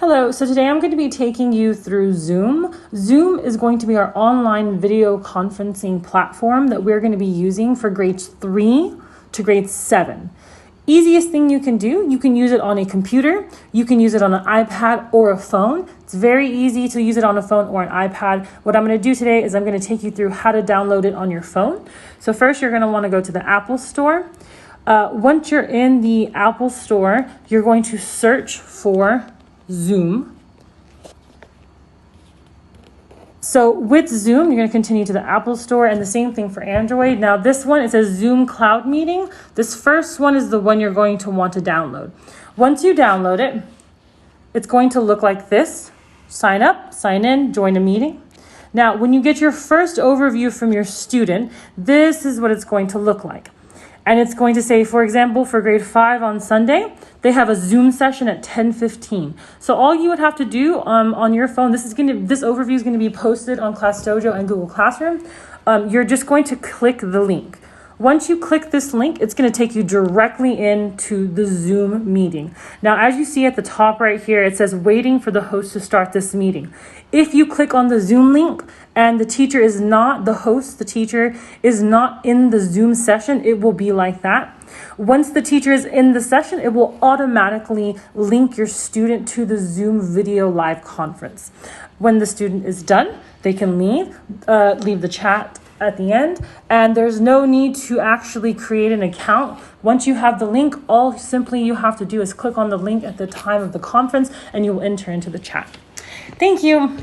Hello, so today I'm going to be taking you through Zoom. Zoom is going to be our online video conferencing platform that we're going to be using for grades 3 to grade 7. Easiest thing you can do, you can use it on a computer, you can use it on an iPad or a phone. It's very easy to use it on a phone or an iPad. What I'm going to do today is I'm going to take you through how to download it on your phone. So first you're going to want to go to the Apple Store. Once you're in the Apple Store, you're going to search for Zoom. So with Zoom, you're going to continue to the Apple Store, and the same thing for Android. Now this one, it says Zoom Cloud Meeting. This first one is the one you're going to want to download. Once you download it, it's going to look like this. Sign up, sign in, join a meeting. Now, when you get your first overview from your student, this is what it's going to look like. And it's going to say, for example, for grade 5 on Sunday, they have a Zoom session at 10:15. So all you would have to do on your phone, this overview is going to be posted on Class Dojo and Google Classroom. You're just going to click the link. Once you click this link, it's going to take you directly into the Zoom meeting. Now, as you see at the top right here, it says waiting for the host to start this meeting. If you click on the Zoom link and the teacher is not the host, the teacher is not in the Zoom session, it will be like that. Once the teacher is in the session, it will automatically link your student to the Zoom video live conference. When the student is done, they can leave the chat at the end, and there's no need to actually create an account. Once you have the link, all simply you have to do is click on the link at the time of the conference and you will enter into the chat. Thank you.